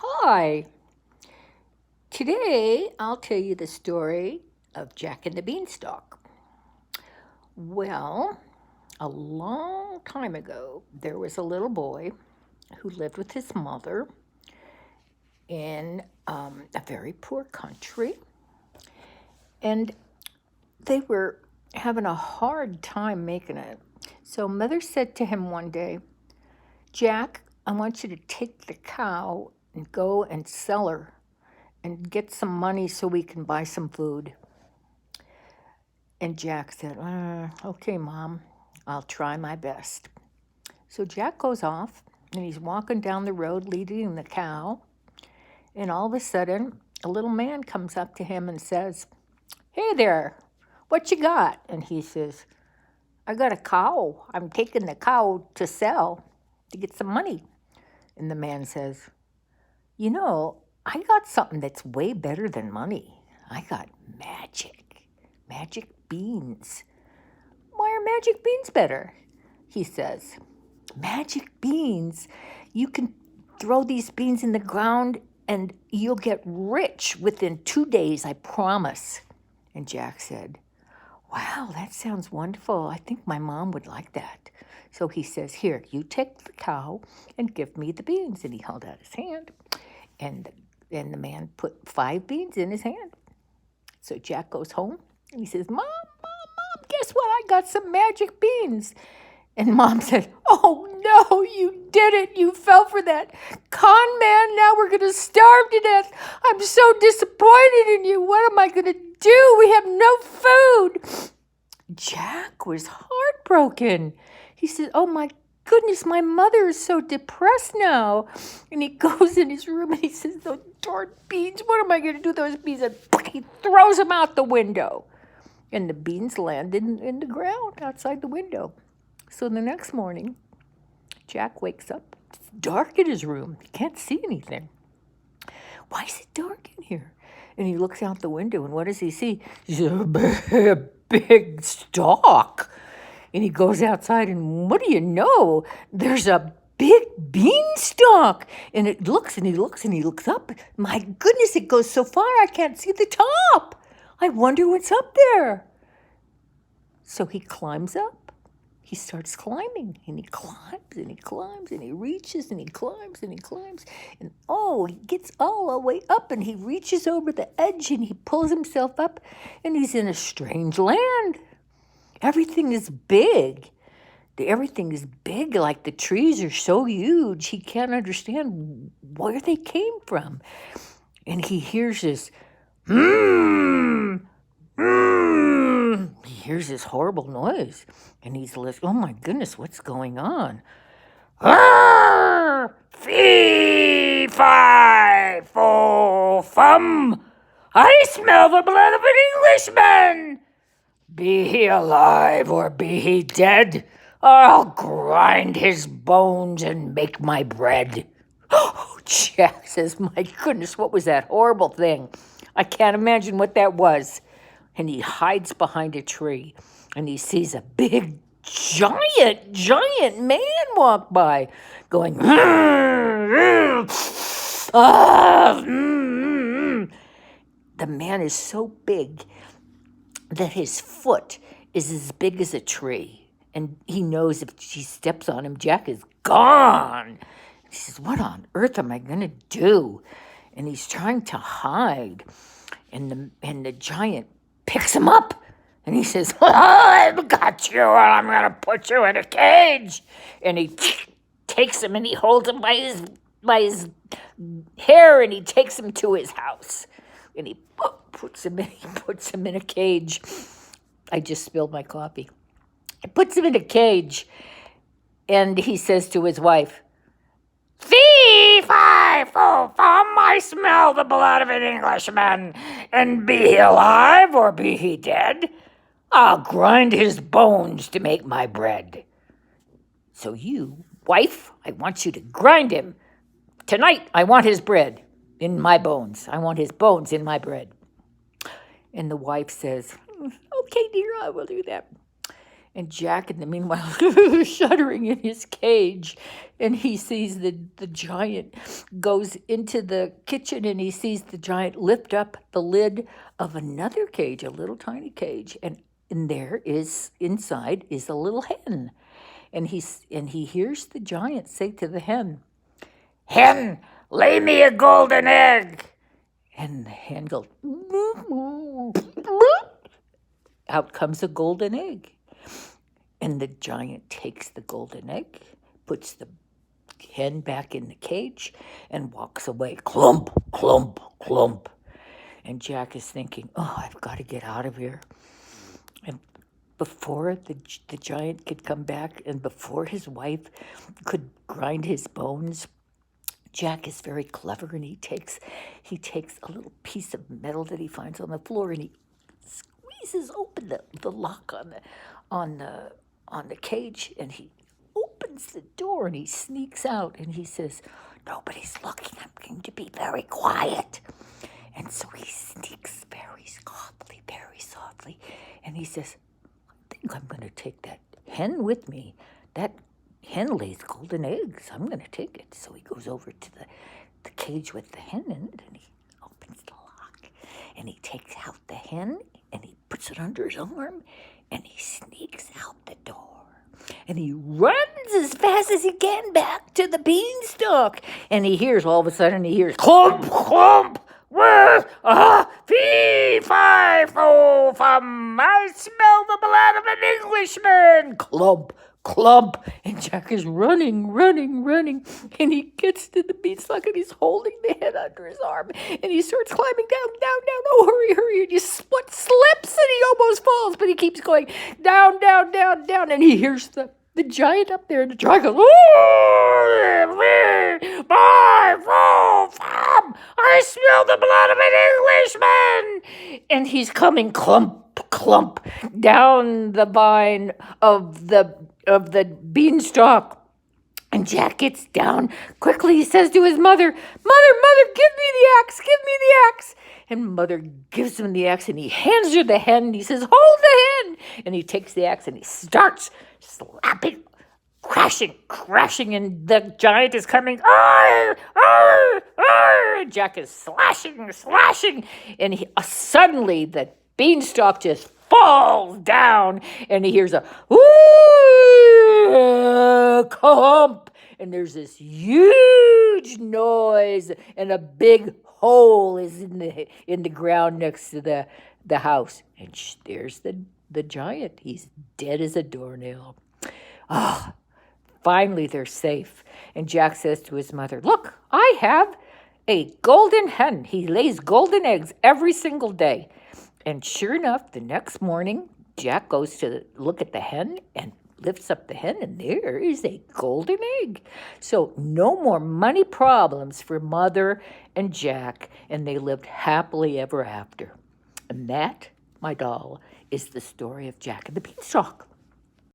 Hi. Today I'll tell you the story of Jack and the Beanstalk. Well, a long time ago, there was a little boy who lived with his mother in a very poor country, and they were having a hard time making it. So, mother said to him one day, Jack, I want you to take the cow and go and sell her and get some money so we can buy some food. And Jack said, okay, Mom, I'll try my best. So Jack goes off and he's walking down the road leading the cow. And all of a sudden, a little man comes up to him and says, Hey there, what you got? And he says, I got a cow. I'm taking the cow to sell to get some money. And the man says, I got something that's way better than money. I got magic beans. Why are magic beans better? He says, Magic beans? You can throw these beans in the ground and you'll get rich within 2 days, I promise. And Jack said, Wow, that sounds wonderful. I think my mom would like that. So he says, Here, you take the cow and give me the beans. And he held out his hand, and the man put 5 beans in his hand. So Jack goes home and he says, Mom, guess what? I got some magic beans. And Mom said, Oh no, you did it. You fell for that con man. Now we're going to starve to death. I'm so disappointed in you. What am I going to do? We have no food. Jack was heartbroken. He said, Oh my goodness, my mother is so depressed now. And he goes in his room and he says, Those darn beans, what am I going to do with those beans? And he throws them out the window. And the beans landed in the ground outside the window. So the next morning, Jack wakes up. It's dark in his room. He can't see anything. Why is it dark in here? And he looks out the window, and what does he see? He sees a big stalk. And he goes outside, and what do you know? There's a big beanstalk. And it looks, and he looks, and he looks up. My goodness, it goes so far I can't see the top. I wonder what's up there. So he climbs up. He starts climbing, and he climbs, and he climbs, and he reaches, and he climbs, and he climbs. And he gets all the way up, and he reaches over the edge, and he pulls himself up, and he's in a strange land. Everything is big. Everything is big, like the trees are so huge, he can't understand where they came from. And he hears this, He hears this horrible noise, and he's listening. Oh my goodness, what's going on? Fee, fi, fo, fum. I smell the blood of an Englishman. Be he alive or be he dead, I'll grind his bones and make my bread. Oh, Jack says, my goodness, what was that horrible thing? I can't imagine what that was. And he hides behind a tree, and he sees a big, giant man walk by, going, The man is so big that his foot is as big as a tree. And he knows if he steps on him, Jack is gone. He says, What on earth am I going to do? And he's trying to hide. And the giant picks him up. And he says, I've got you, and I'm going to put you in a cage. And he takes him, and he holds him by his hair, and he takes him to his house. And he puts him in a cage. I just spilled my coffee. He puts him in a cage, and he says to his wife, Fee, fi, fo, fum, I smell the blood of an Englishman, and be he alive or be he dead, I'll grind his bones to make my bread. So you, wife, I want you to grind him. Tonight, I want his bread in my bones. I want his bones in my bread. And the wife says, Okay, dear, I will do that. And Jack, in the meanwhile, shuddering in his cage, and he sees the giant goes into the kitchen, and he sees the giant lift up the lid of another cage, a little tiny cage, and there is inside is a little hen, and he hears the giant say to the hen, "Hen, lay me a golden egg." And the hen goes, out comes a golden egg. And the giant takes the golden egg, puts the hen back in the cage, and walks away. Clump, clump, clump. And Jack is thinking, oh, I've got to get out of here. And before the giant could come back, and before his wife could grind his bones, Jack is very clever, and he takes a little piece of metal that he finds on the floor, and he squeezes open the lock on the cage, and he opens the door, and he sneaks out, and he says, "Nobody's looking. I'm going to be very quiet." And so he sneaks very softly, and he says, "I think I'm going to take that hen with me. That hen lays golden eggs. I'm going to take it." So he goes over to the cage with the hen in it, and he opens the lock, and he takes out the hen, and he puts it under his arm, and he sneaks out the door. And he runs as fast as he can back to the beanstalk. And all of a sudden, he hears clump, clump, fee, fi, fo, fum. I smell the blood of an Englishman. Clump, clump. And Jack is running. And he gets to the beanstalk, and he's holding the head under his arm. And he starts climbing down. Oh, hurry. And he slips, and he almost falls. But he keeps going down. And he hears the giant up there. And the giant goes, I smell the blood of an Englishman. And he's coming clump down the vine of the beanstalk. And Jack gets down quickly. He says to his mother, Mother, give me the axe. And Mother gives him the axe, and he hands her the hen, and he says, hold the hen. And he takes the axe, and he starts slapping, crashing, and the giant is coming. Arr! Jack is slashing, and suddenly the beanstalk just falls down, and he hears a clump, and there's this huge noise, and a big hole is in the ground next to the house, and there's the giant. He's dead as a doornail. Finally, they're safe, and Jack says to his mother, "Look, I have a golden hen. He lays golden eggs every single day." And sure enough, the next morning, Jack goes to look at the hen and lifts up the hen, and there is a golden egg. So no more money problems for Mother and Jack, and they lived happily ever after. And that, my doll, is the story of Jack and the Beanstalk.